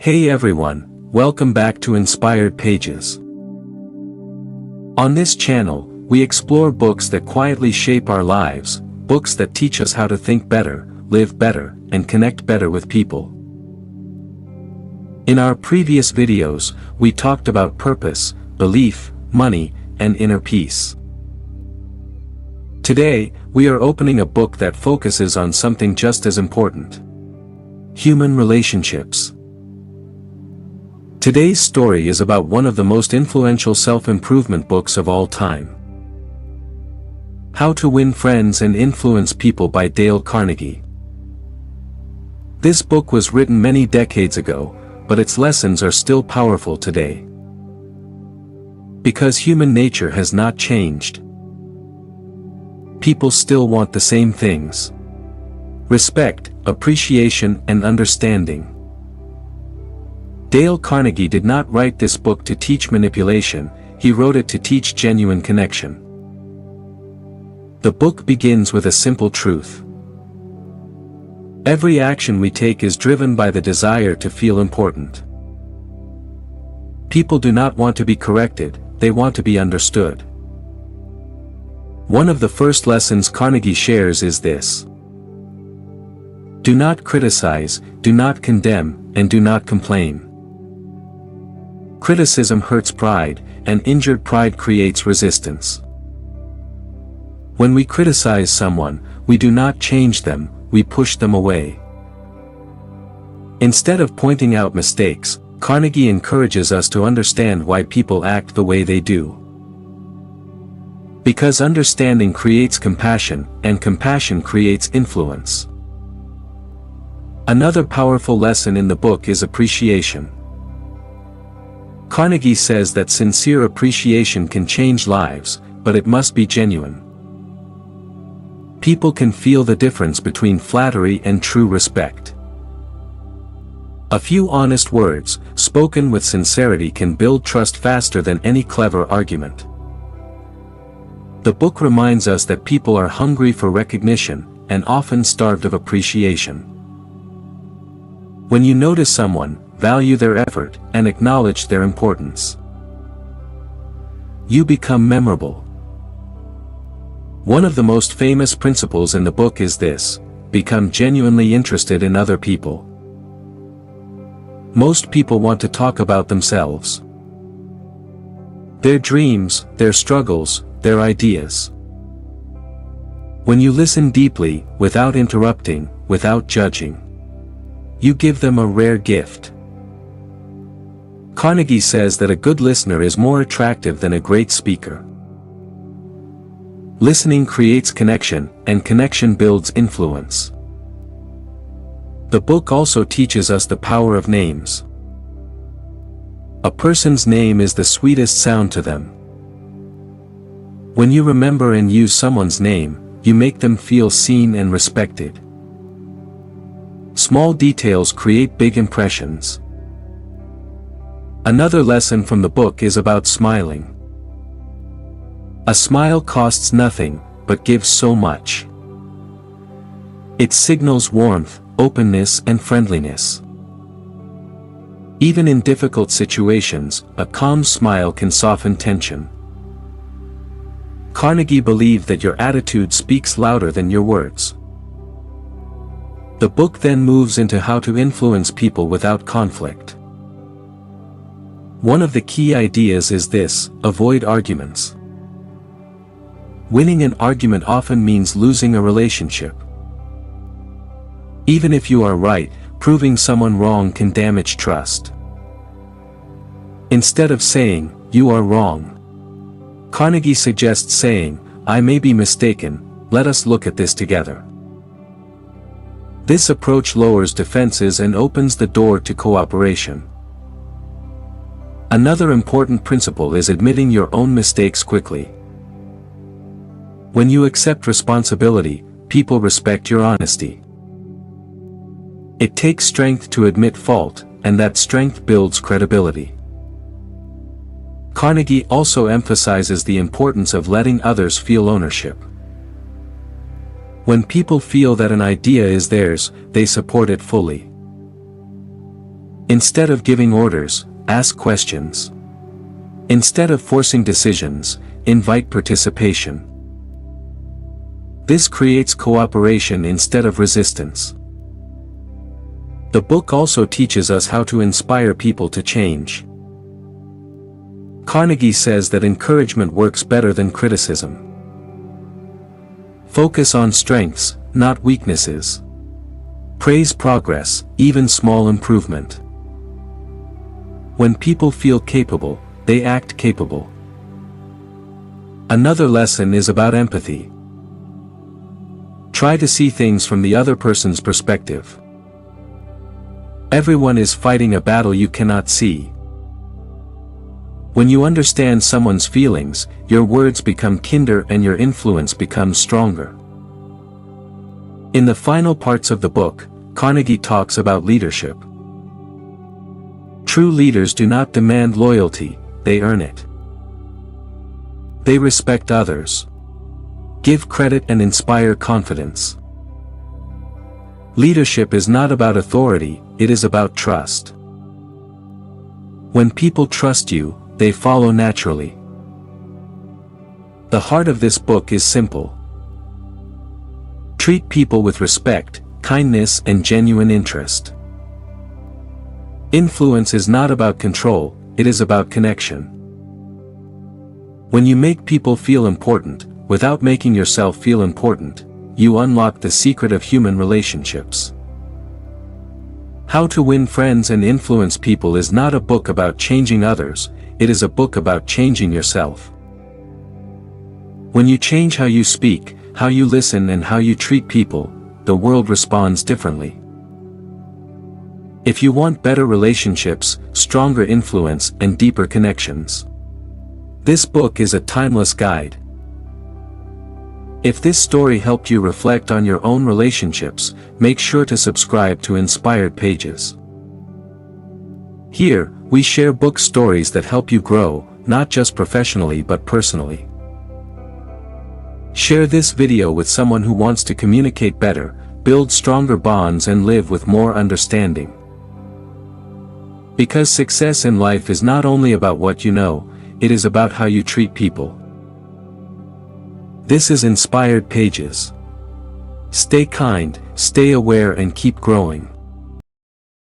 Hey everyone, welcome back to Inspired Pages. On this channel, we explore books that quietly shape our lives, books that teach us how to think better, live better, and connect better with people. In our previous videos, we talked about purpose, belief, money, and inner peace. Today, we are opening a book that focuses on something just as important: human relationships. Today's story is about one of the most influential self-improvement books of all time. How to Win Friends and Influence People by Dale Carnegie. This book was written many decades ago, but its lessons are still powerful today. Because human nature has not changed. People still want the same things: respect, appreciation, and understanding. Dale Carnegie did not write this book to teach manipulation, he wrote it to teach genuine connection. The book begins with a simple truth. Every action we take is driven by the desire to feel important. People do not want to be corrected, they want to be understood. One of the first lessons Carnegie shares is this: do not criticize, do not condemn, and do not complain. Criticism hurts pride, and injured pride creates resistance. When we criticize someone, we do not change them, we push them away. Instead of pointing out mistakes, Carnegie encourages us to understand why people act the way they do. Because understanding creates compassion, and compassion creates influence. Another powerful lesson in the book is appreciation. Carnegie says that sincere appreciation can change lives, but it must be genuine. People can feel the difference between flattery and true respect. A few honest words, spoken with sincerity, can build trust faster than any clever argument. The book reminds us that people are hungry for recognition, and often starved of appreciation. When you notice someone, value their effort, and acknowledge their importance, you become memorable. One of the most famous principles in the book is this: become genuinely interested in other people. Most people want to talk about themselves, their dreams, their struggles, their ideas. When you listen deeply, without interrupting, without judging, you give them a rare gift. Carnegie says that a good listener is more attractive than a great speaker. Listening creates connection, and connection builds influence. The book also teaches us the power of names. A person's name is the sweetest sound to them. When you remember and use someone's name, you make them feel seen and respected. Small details create big impressions. Another lesson from the book is about smiling. A smile costs nothing, but gives so much. It signals warmth, openness, and friendliness. Even in difficult situations, a calm smile can soften tension. Carnegie believed that your attitude speaks louder than your words. The book then moves into how to influence people without conflict. One of the key ideas is this: avoid arguments. Winning an argument often means losing a relationship. Even if you are right, proving someone wrong can damage trust. Instead of saying, "You are wrong," Carnegie suggests saying, "I may be mistaken, let us look at this together." This approach lowers defenses and opens the door to cooperation. Another important principle is admitting your own mistakes quickly. When you accept responsibility, people respect your honesty. It takes strength to admit fault, and that strength builds credibility. Carnegie also emphasizes the importance of letting others feel ownership. When people feel that an idea is theirs, they support it fully. Instead of giving orders, ask questions. Instead of forcing decisions, invite participation. This creates cooperation instead of resistance. The book also teaches us how to inspire people to change. Carnegie says that encouragement works better than criticism. Focus on strengths, not weaknesses. Praise progress, even small improvement. When people feel capable, they act capable. Another lesson is about empathy. Try to see things from the other person's perspective. Everyone is fighting a battle you cannot see. When you understand someone's feelings, your words become kinder and your influence becomes stronger. In the final parts of the book, Carnegie talks about leadership. True leaders do not demand loyalty, they earn it. They respect others, give credit and inspire confidence. Leadership is not about authority, it is about trust. When people trust you, they follow naturally. The heart of this book is simple. Treat people with respect, kindness and genuine interest. Influence is not about control, it is about connection. When you make people feel important, without making yourself feel important, you unlock the secret of human relationships. How to Win Friends and Influence People is not a book about changing others, it is a book about changing yourself. When you change how you speak, how you listen and how you treat people, the world responds differently. If you want better relationships, stronger influence and deeper connections, this book is a timeless guide. If this story helped you reflect on your own relationships, make sure to subscribe to Inspired Pages. Here, we share book stories that help you grow, not just professionally but personally. Share this video with someone who wants to communicate better, build stronger bonds and live with more understanding. Because success in life is not only about what you know, it is about how you treat people. This is Inspired Pages. Stay kind, stay aware and keep growing.